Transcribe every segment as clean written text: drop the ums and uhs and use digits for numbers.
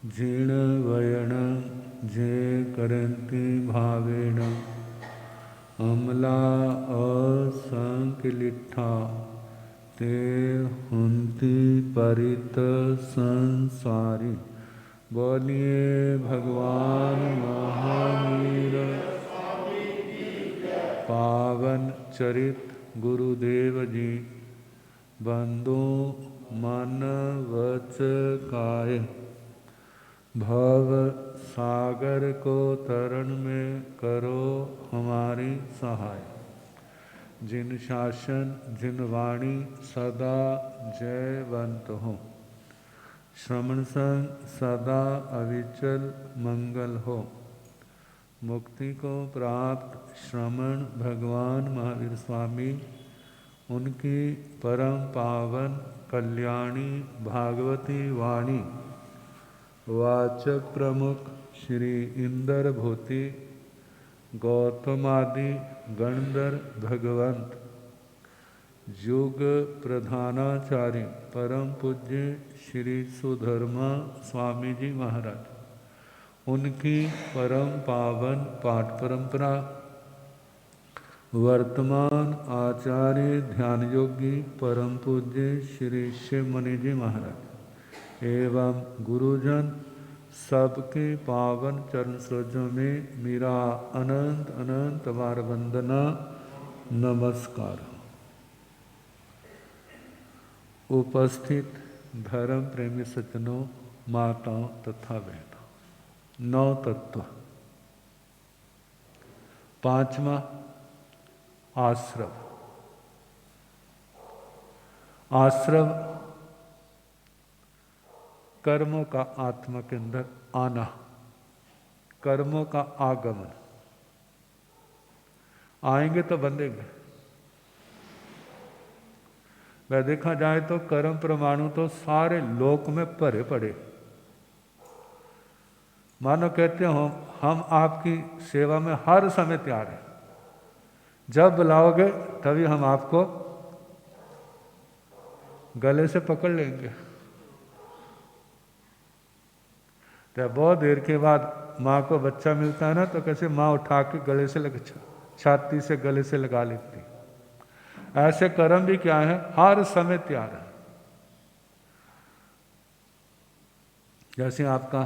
जीर्ण वयण जे करन्ति भावेन अमला असंकलिठा ते हुन्ति परित संसारी। बोलिए भगवान महावीर पावन चरित गुरुदेव जी। बंदो मन वच काय भव सागर को तरण में करो हमारी सहाय। जिन शासन जिन वाणी सदा जयवंत हो, श्रवण संग सदा अविचल मंगल हो। मुक्ति को प्राप्त श्रमण भगवान महावीर स्वामी, उनकी परम पावन कल्याणी भागवती वाणी वाचक प्रमुख श्री इंदर भूति गौतमादि गणधर भगवंत युग प्रधानाचार्य परम पूज्य श्री सुधर्मा स्वामी जी महाराज, उनकी परम पावन पाठ परंपरा वर्तमान आचार्य ध्यान योगी परम पूज्य श्री शिव मुनि जी महाराज एवं गुरुजन सबके पावन चरण सरोजों में मेरा अनंत अनंत बार वंदना नमस्कार। उपस्थित धर्म प्रेमी सज्जनों, माताओं तथा बहनों, नौ तत्व। पांचवा आश्रव। आश्रव कर्मों का आत्मा के अंदर आना, कर्मों का आगमन। आएंगे तो बंधेंगे। वह देखा जाए तो कर्म परमाणु तो सारे लोक में भरे पड़े। मानो कहते हो हम आपकी सेवा में हर समय तैयार हैं, जब बुलाओगे तभी हम आपको गले से पकड़ लेंगे। तो बहुत देर के बाद माँ को बच्चा मिलता है ना, तो कैसे माँ उठा के गले से छाती से गले से लगा लेती। ऐसे कर्म भी क्या है, हर समय तैयार है। जैसे आपका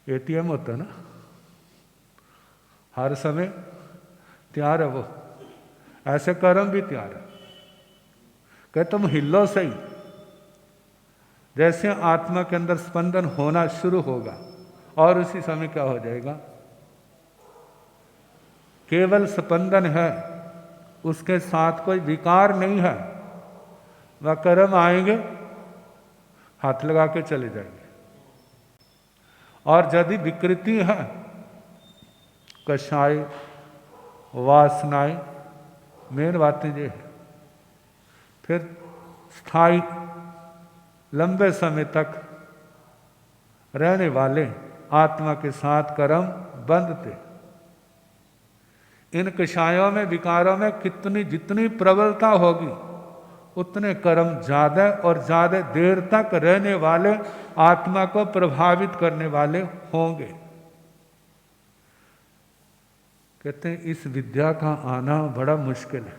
एटीएम होता है ना, हर समय तैयार है वो, ऐसे कर्म भी तैयार है। कह तुम हिलो सही। जैसे आत्मा के अंदर स्पंदन होना शुरू होगा और उसी समय क्या हो जाएगा, केवल स्पंदन है, उसके साथ कोई विकार नहीं है। वह कर्म आएंगे, हाथ लगा के चले जाएंगे। और यदि विकृति है, कषाय वासनाएं, मेन बातें ये है, फिर स्थायी लंबे समय तक रहने वाले आत्मा के साथ कर्म बंधते। इन कषायों में, विकारों में कितनी जितनी प्रबलता होगी, उतने कर्म ज्यादा और ज्यादा देर तक रहने वाले, आत्मा को प्रभावित करने वाले होंगे। कहते हैं इस विद्या का आना बड़ा मुश्किल है।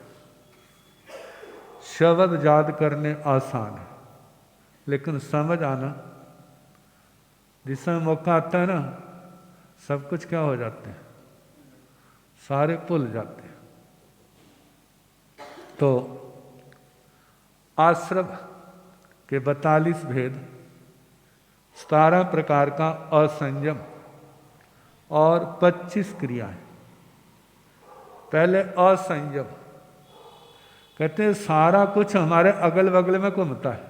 शब्द याद करने आसान है, लेकिन समझ आना, जिस समय मौका आता है ना, सब कुछ क्या हो जाते हैं, सारे भूल जाते हैं। तो आश्रव के 42 भेद, 17 प्रकार का असंयम और 25 क्रियाएं। पहले असंयम, कहते हैं सारा कुछ हमारे अगल बगल में घूमता है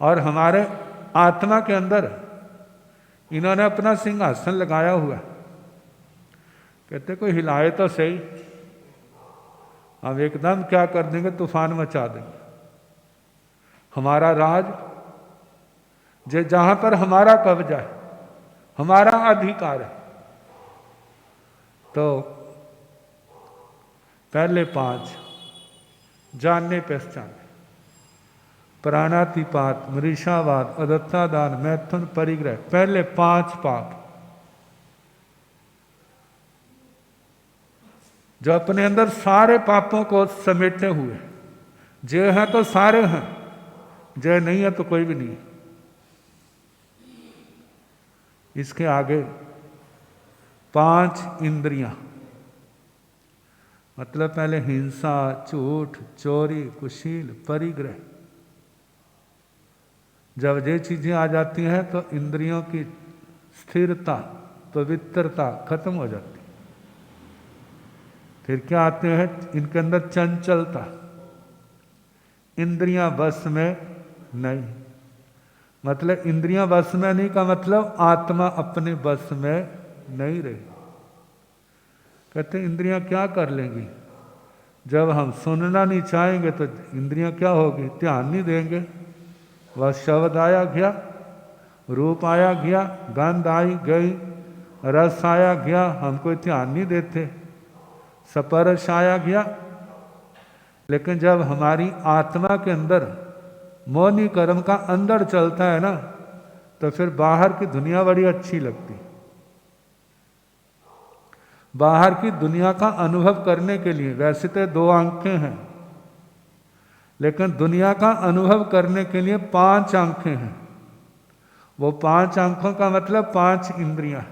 और हमारे आत्मा के अंदर इन्होंने अपना सिंहासन लगाया हुआ। कहते कोई हिलाए तो सही, हम एकदम क्या कर देंगे, तूफान मचा देंगे। हमारा राज जो जहां पर हमारा कब्जा है, हमारा अधिकार है। तो पहले 5 जानने पहचाने, प्राणातिपात, मृषावाद, अदत्तादान, मैथुन, परिग्रह, पहले 5 पाप जो अपने अंदर सारे पापों को समेटे हुए, जय है तो सारे हैं, जय नहीं है तो कोई भी नहीं। इसके आगे 5 इंद्रियां, मतलब पहले हिंसा, झूठ, चोरी, कुशील, परिग्रह। जब ये चीजें आ जाती हैं तो इंद्रियों की स्थिरता, पवित्रता खत्म हो जाती। फिर क्या आते हैं इनके अंदर? चंचलता, इंद्रियां बस में नहीं। मतलब इंद्रियां बस में नहीं का मतलब आत्मा अपने बस में नहीं रही। कहते इंद्रियां क्या कर लेंगी? जब हम सुनना नहीं चाहेंगे तो इंद्रियां क्या होगी? ध्यान नहीं देंगे। वह शब्द आया गया, रूप आया गया, गंध आई गई, रस आया गया, हम कोई ध्यान नहीं देते। स्पर्श आया गया। लेकिन जब हमारी आत्मा के अंदर मौनी कर्म का अंदर चलता है ना, तो फिर बाहर की दुनिया बड़ी अच्छी लगती। बाहर की दुनिया का अनुभव करने के लिए वैसे तो 2 आंखें हैं, लेकिन दुनिया का अनुभव करने के लिए 5 आंखें हैं। वो 5 आंखों का मतलब 5 इंद्रियां।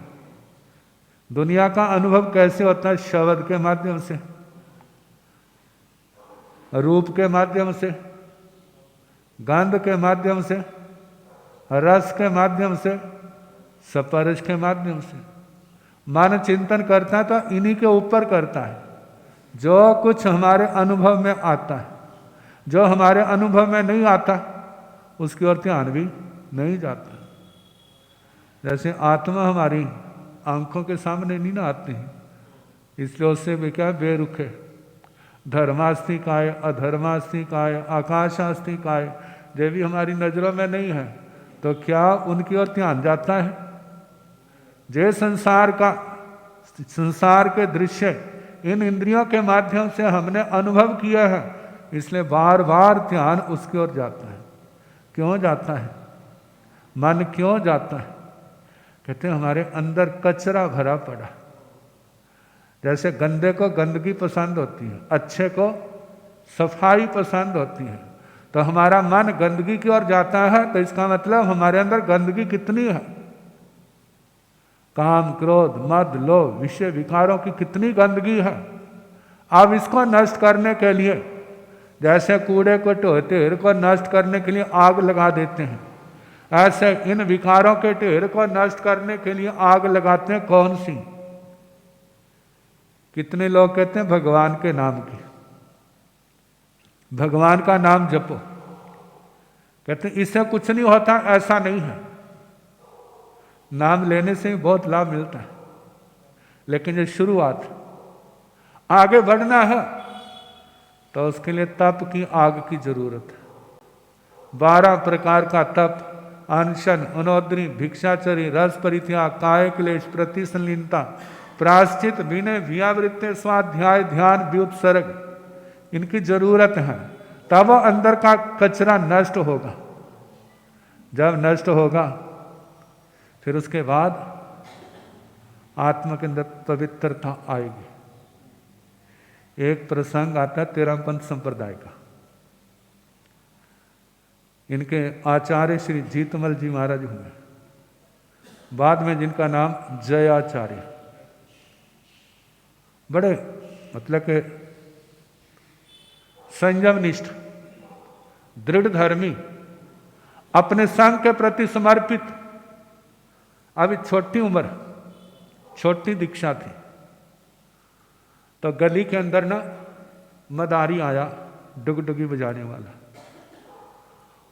दुनिया का अनुभव कैसे होता है? शब्द के माध्यम से, रूप के माध्यम से, गंध के माध्यम से, रस के माध्यम से, स्पर्श के माध्यम से। मन चिंतन करता है तो इन्हीं के ऊपर करता है। जो कुछ हमारे अनुभव में आता है, जो हमारे अनुभव में नहीं आता उसकी ओर ध्यान भी नहीं जाता। जैसे आत्मा हमारी आंखों के सामने नहीं ना आती है, इसलिए उससे भी क्या बेरुखे। धर्मास्ति काय, अधर्मास्ति काय, आकाशास्ति काय, ये भी हमारी नजरों में नहीं है तो क्या उनकी ओर ध्यान जाता है? जे संसार के दृश्य इन इंद्रियों के माध्यम से हमने अनुभव किया है, इसलिए बार बार ध्यान उसकी ओर जाता है। क्यों जाता है? मन क्यों जाता है? कहते हैं हमारे अंदर कचरा भरा पड़ा। जैसे गंदे को गंदगी पसंद होती है, अच्छे को सफाई पसंद होती है, तो हमारा मन गंदगी की ओर जाता है, तो इसका मतलब हमारे अंदर गंदगी कितनी है? काम, क्रोध, मद, लोभ, विषय विकारों की कितनी गंदगी है। अब इसको नष्ट करने के लिए जैसे कूड़े को ढेर को नष्ट करने के लिए आग लगा देते हैं, ऐसे इन विकारों के ढेर को नष्ट करने के लिए आग लगाते हैं। कौन सी? कितने लोग कहते हैं भगवान के नाम की, भगवान का नाम जपो। कहते हैं इससे कुछ नहीं होता, ऐसा नहीं है। नाम लेने से ही बहुत लाभ मिलता है, लेकिन ये शुरुआत, आगे बढ़ना है तो उसके लिए तप की आग की जरूरत है। 12 प्रकार का तप, अनशन, अनोद्री, भिक्षाचरी, रस परित्याग, काय क्लेश, प्रतिसंलीनता, प्रायश्चित, विनय, व्यावृत्ति, स्वाध्याय, ध्यान, व्युत्सर्ग, इनकी जरूरत है। तब अंदर का कचरा नष्ट होगा। जब नष्ट होगा फिर उसके बाद आत्मा के अंदर पवित्रता आएगी। एक प्रसंग आता है तेरहपंथ संप्रदाय का। इनके आचार्य श्री जीतमल जी महाराज हुए, बाद में जिनका नाम जयाचार्य। बड़े मतलब के संयमनिष्ठ, दृढ़ धर्मी, अपने संघ के प्रति समर्पित। अभी छोटी उम्र, छोटी दीक्षा थी, तो गली के अंदर ना मदारी आया, डुगडुगी बजाने वाला,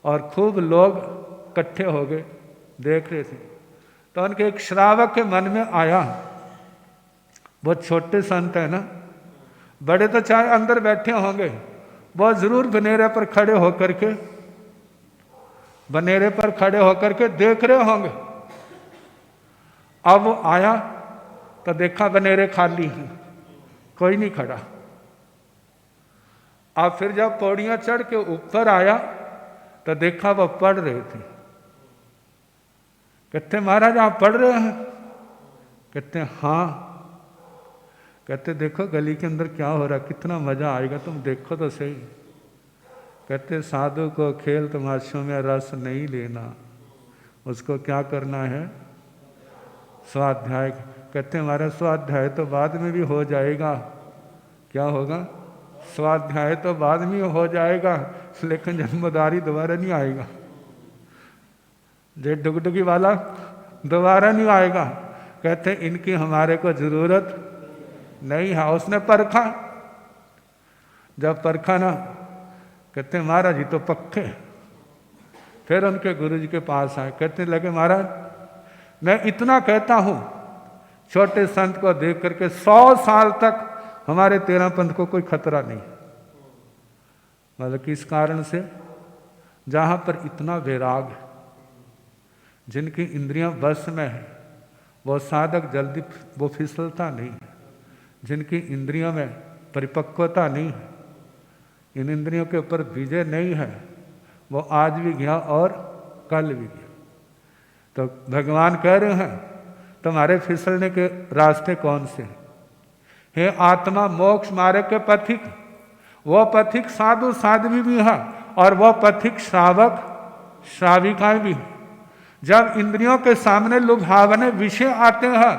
और खूब लोग इकट्ठे हो गए देख रहे थे। तो उनके एक श्रावक के मन में आया, बहुत छोटे संत है ना, बड़े तो चाहे अंदर बैठे होंगे, वो जरूर बनेरे पर खड़े होकर के देख रहे होंगे। अब वो आया तो देखा बनेरे खाली हैं, कोई नहीं खड़ा। अब फिर जब पौड़ियां चढ़ के ऊपर आया तो देखा वो पढ़ रहे थे। कहते महाराज आप पढ़ रहे हैं? कहते हाँ। कहते देखो गली के अंदर क्या हो रहा, कितना मजा आएगा, तुम देखो तो सही। कहते साधु को खेल तमाशों में रस नहीं लेना, उसको क्या करना है, स्वाध्याय। कहते हमारा स्वाध्याय तो बाद में भी हो जाएगा। क्या होगा? स्वाध्याय तो बाद में हो जाएगा, लेकिन जन्मदारी दोबारा नहीं आएगा। जे डुगडुगी वाला दोबारा नहीं आएगा। कहते इनकी हमारे को जरूरत नहीं है। उसने परखा, जब परखा ना, कहते महाराज जी तो पक्के। फिर उनके गुरु जी के पास आए, कहते लगे महाराज मैं इतना कहता हूं, छोटे संत को देख करके 100 साल तक हमारे 13 पंथ को कोई खतरा नहीं। मतलब किस कारण से? जहां पर इतना वैराग है, जिनकी इंद्रियां बस में है, वो साधक जल्दी वो फिसलता नहीं है। जिनकी इंद्रियों में परिपक्वता नहीं है, इन इंद्रियों के ऊपर विजय नहीं है, वो आज भी गया और कल भी गया। तो भगवान कह रहे हैं तुम्हारे फिसलने के रास्ते कौन से हैं? हे आत्मा मोक्ष मार्ग के पथिक, वो पथिक साधु साध्वी भी है और वो पथिक श्रावक श्राविकाएं भी हैं। जब इंद्रियों के सामने लुभावने विषय आते हैं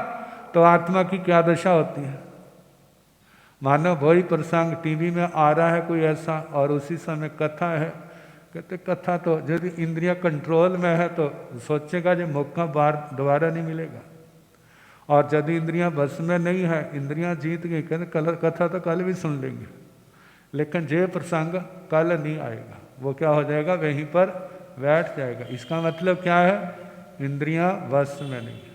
तो आत्मा की क्या दशा होती है? मानो वही प्रसंग टीवी में आ रहा है कोई ऐसा, और उसी समय कथा है। कहते कथा तो यदि इंद्रियां कंट्रोल में है तो सोचेगा जो मौका बार दोबारा नहीं मिलेगा, और यदि इंद्रियां बस में नहीं है, इंद्रियां जीत गई, कहते कल कथा तो कल भी सुन लेंगे, लेकिन जे प्रसंग कल नहीं आएगा, वो क्या हो जाएगा, वहीं पर बैठ जाएगा। इसका मतलब क्या है? इंद्रियां बस में नहीं है।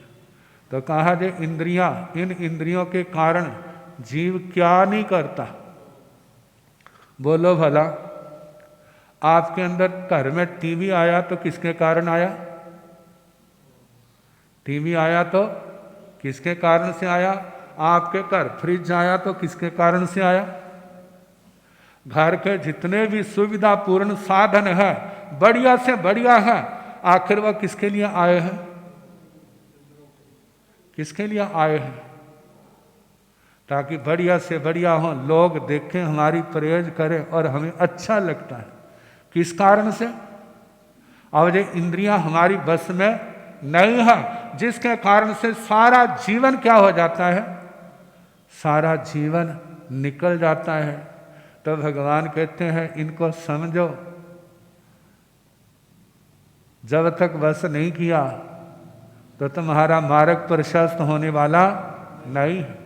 तो कहा जे इंद्रियां, इन इंद्रियों के कारण जीव क्या नहीं करता। बोलो भला, आपके अंदर घर में टीवी आया तो किसके कारण आया? टीवी आया तो किसके कारण से आया? आपके घर फ्रिज आया तो किसके कारण से आया? घर के जितने भी सुविधापूर्ण साधन है, बढ़िया से बढ़िया है, आखिर वह किसके लिए आए हैं? किसके लिए आए हैं? ताकि बढ़िया से बढ़िया हो, लोग देखें, हमारी प्रेज करें और हमें अच्छा लगता है। किस कारण से? और ये इंद्रियां हमारी बस में नहीं है, जिसके कारण से सारा जीवन क्या हो जाता है? सारा जीवन निकल जाता है। तो भगवान कहते हैं इनको समझो, जब तक बस नहीं किया तो तुम्हारा मार्ग प्रशस्त होने वाला नहीं है।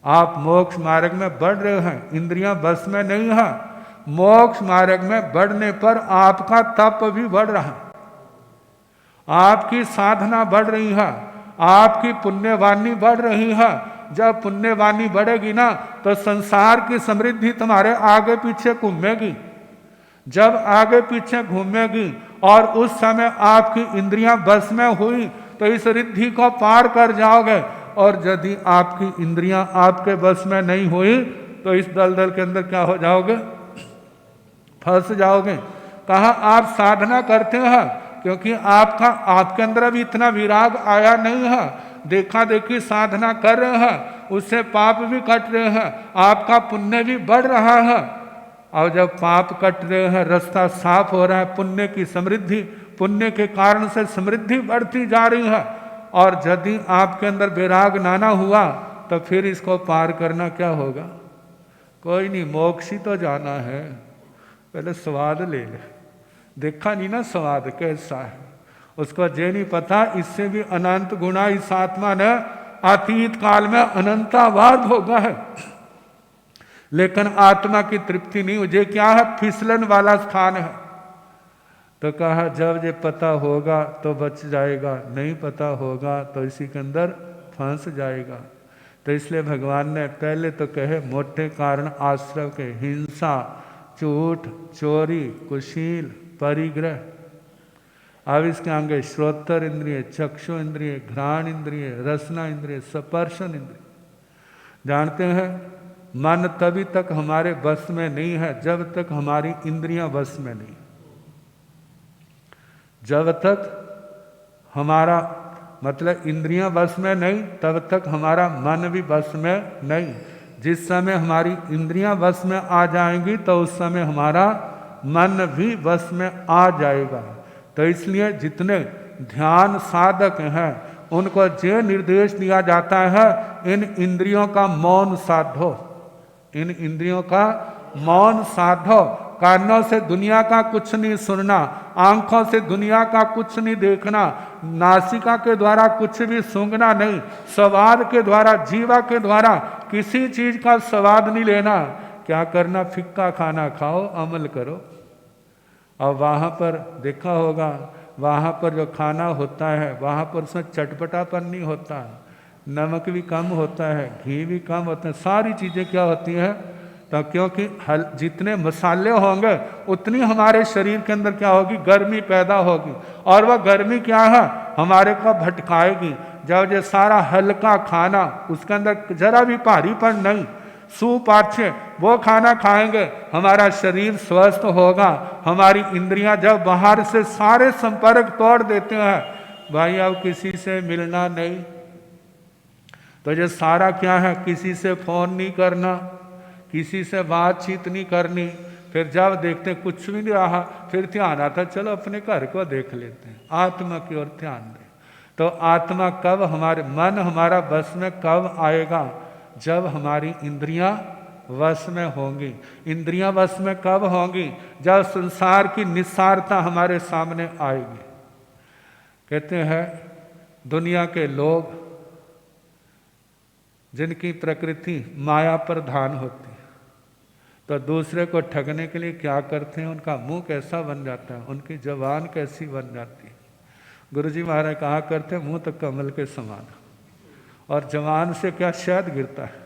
आप मोक्ष मार्ग में बढ़ रहे हैं, इंद्रियां बस में नहीं है। मोक्ष मार्ग में बढ़ने पर आपका तप भी बढ़ रहा है, आपकी साधना बढ़ रही है, आपकी पुण्यवानी बढ़ रही है। जब पुण्यवानी बढ़ेगी ना तो संसार की समृद्धि तुम्हारे आगे पीछे घूमेगी। जब आगे पीछे घूमेगी और उस समय आपकी इंद्रियां बस में हुई तो इस रिद्धि को पार कर जाओगे, और यदि आपकी इंद्रियां आपके बस में नहीं हुई तो इस दलदल के अंदर क्या हो जाओगे? फंस जाओगे। कहा आप साधना करते हैं क्योंकि आपके अंदर अभी इतना विराग आया नहीं है। देखा देखी साधना कर रहे हैं, उससे पाप भी कट रहे हैं, आपका पुण्य भी बढ़ रहा है। और जब पाप कट रहे हैं, रास्ता साफ हो रहा है, पुण्य की समृद्धि, पुण्य के कारण से समृद्धि बढ़ती जा रही है। और यदि आपके अंदर विराग नाना हुआ तो फिर इसको पार करना क्या होगा? कोई नहीं, मोक्ष ही तो जाना है, पहले स्वाद ले ले। देखा नहीं ना स्वाद कैसा है, उसको ये नहीं पता इससे भी अनंत गुणा इस आत्मा ने अतीत काल में अनंतावार भोगा है, लेकिन आत्मा की तृप्ति नहीं। मुझे क्या है? फिसलन वाला स्थान है। तो कहा जब ये पता होगा तो बच जाएगा, नहीं पता होगा तो इसी के अंदर फंस जाएगा। तो इसलिए भगवान ने पहले तो कहे मोटे कारण आश्रव के, हिंसा, झूठ, चोरी, कुशील, परिग्रह। अब इसके आगे श्रोत्र इंद्रिय, चक्षु इंद्रिय, घ्राण इंद्रिय, रसना इंद्रिय, स्पर्शन इंद्रिय। जानते हैं मन तभी तक हमारे बस में नहीं है जब तक हमारी इंद्रियां बस में नहीं। जब तक हमारा मतलब इंद्रियां बस में नहीं, तब तक हमारा मन भी बस में नहीं। जिस समय हमारी इंद्रियां बस में आ जाएंगी तो उस समय हमारा मन भी बस में आ जाएगा। तो इसलिए जितने ध्यान साधक हैं उनको ये निर्देश दिया जाता है, इन इंद्रियों का मौन साधो, इन इंद्रियों का मौन साधो। कानों से दुनिया का कुछ नहीं सुनना, आंखों से दुनिया का कुछ नहीं देखना, नासिका के द्वारा कुछ भी सूंघना नहीं, स्वाद के द्वारा, जीवा के द्वारा किसी चीज का स्वाद नहीं लेना। क्या करना? फिक्का खाना खाओ, अमल करो। और वहाँ पर देखा होगा, वहाँ पर जो खाना होता है वहाँ पर उसमें चटपटापन नहीं होता, नमक भी कम होता है, घी भी कम होता है, सारी चीज़ें क्या होती हैं? तो क्योंकि जितने मसाले होंगे उतनी हमारे शरीर के अंदर क्या होगी? गर्मी पैदा होगी। और वह गर्मी क्या है? हमारे को भटकाएगी। जब ये सारा हल्का खाना, उसके अंदर जरा भी भारीपन नहीं, सूप अच्छे, वो खाना खाएंगे, हमारा शरीर स्वस्थ होगा। हमारी इंद्रियां जब बाहर से सारे संपर्क तोड़ देते हैं, भाई अब किसी से मिलना नहीं, तो ये सारा क्या है? किसी से फोन नहीं करना, किसी से बातचीत नहीं करनी। फिर जब देखते कुछ भी नहीं रहा, फिर ध्यान आता चलो अपने घर को देख लेते हैं, आत्मा की ओर ध्यान दें। तो आत्मा कब हमारे, मन हमारा बस में कब आएगा? जब हमारी इंद्रियां वश में होंगी। इंद्रियां वश में कब होंगी? जब संसार की निस्सारता हमारे सामने आएगी। कहते हैं दुनिया के लोग जिनकी प्रकृति माया प्रधान होती है, तो दूसरे को ठगने के लिए क्या करते हैं? उनका मुंह कैसा बन जाता है, उनकी जबान कैसी बन जाती है। गुरुजी महाराज कहा करते मुंह तो कमल के समान, और जवान से क्या शहद गिरता है।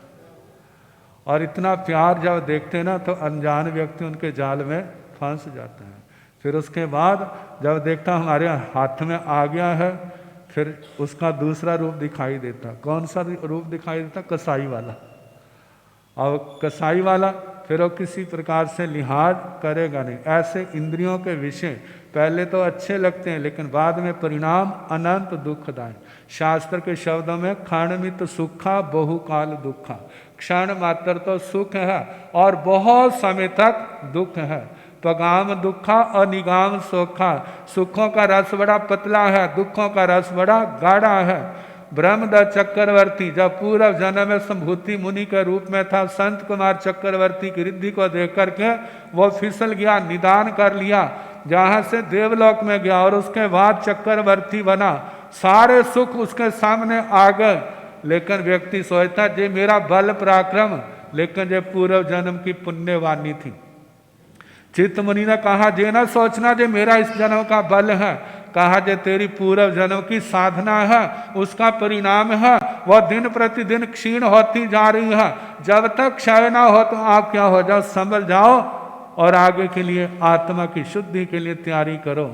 और इतना प्यार जब देखते ना तो अनजान व्यक्ति उनके जाल में फंस जाता है। फिर उसके बाद जब देखता हमारे हाथ में आ गया है, फिर उसका दूसरा रूप दिखाई देता। कौन सा रूप दिखाई देता? कसाई वाला। और कसाई वाला फिर वो किसी प्रकार से लिहाज करेगा नहीं। ऐसे इंद्रियों के विषय पहले तो अच्छे लगते हैं, लेकिन बाद में परिणाम अनंत दुखदायक। शास्त्र के शब्दों में क्षणमित सुखा बहुकाल दुखा, क्षण मात्र तो सुख है और बहुत समय तक दुख है। पगाम दुखा और निगाम सोखा, सुखों का रस बड़ा पतला है, दुखों का रस बड़ा गाढ़ा है। ब्रह्मदत्त चक्रवर्ती जब पूर्व जन्म में संभूति मुनि के रूप में था, संत कुमार चक्रवर्ती की रिद्धि को देख करके वो फिसल गया, निदान कर लिया, जहां से देवलोक में गया और उसके बाद चक्रवर्ती बना। सारे सुख उसके सामने आ गए, लेकिन व्यक्ति सोचता जे मेरा बल पराक्रम, लेकिन जे पूर्व जन्म की पुण्यवानी थी। चित्त मुनि ने कहा जे ना सोचना जे मेरा इस जन्म का बल है, कहा जे तेरी पूर्व जन्म की साधना है, उसका परिणाम है। वह दिन प्रतिदिन क्षीण होती जा रही है। जब तक क्षय ना हो तो आप क्या हो जाओ, संभल जाओ और आगे के लिए आत्मा की शुद्धि के लिए तैयारी करो।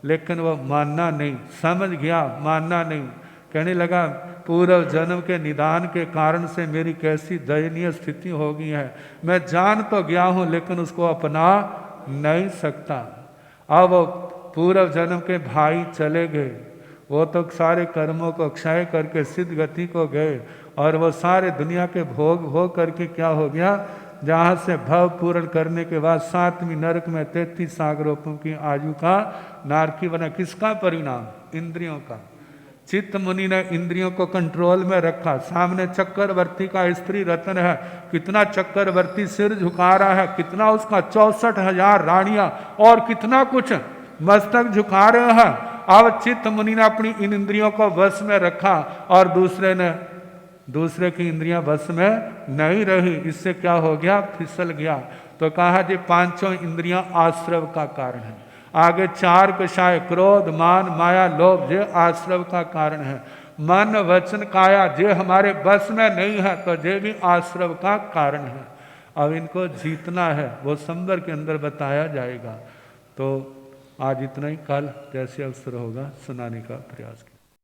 लेकिन वह मानना नहीं, समझ गया मानना नहीं। कहने लगा पूर्व जन्म के निदान के कारण से मेरी कैसी दयनीय स्थिति हो गई है। मैं जान तो गया हूँ लेकिन उसको अपना नहीं सकता। अब पूर्व जन्म के भाई चले गए, वो तो सारे कर्मों को क्षय करके सिद्ध गति को गए, और वो सारे दुनिया के भोग भोग करके क्या हो गया, जहाँ से भव पूर्ण करने के बाद 7वीं नरक में 33 सागरों की आयु का नारकी बना। किसका परिणाम? इंद्रियों का। चित्त मुनि ने इंद्रियों को कंट्रोल में रखा। सामने चक्रवर्ती का स्त्री रत्न है, कितना चक्रवर्ती सिर झुका रहा है, कितना उसका 64,000 रानियां और कितना कुछ मस्तक झुका रहे हैं। अब चित्त मुनि ने अपनी इन इंद्रियों को वश में रखा और दूसरे की इंद्रियां वश में नहीं रही। इससे क्या हो गया, फिसल गया। तो कहा जी 5 इंद्रियां आश्रव का कारण है। आगे 4 कषाय क्रोध मान माया लोभ ये आश्रव का कारण है। मन वचन काया जे हमारे बस में नहीं है तो ये भी आश्रव का कारण है। अब इनको जीतना है, वो संवर के अंदर बताया जाएगा। तो आज इतना ही, कल जैसे अवसर होगा सुनाने का प्रयास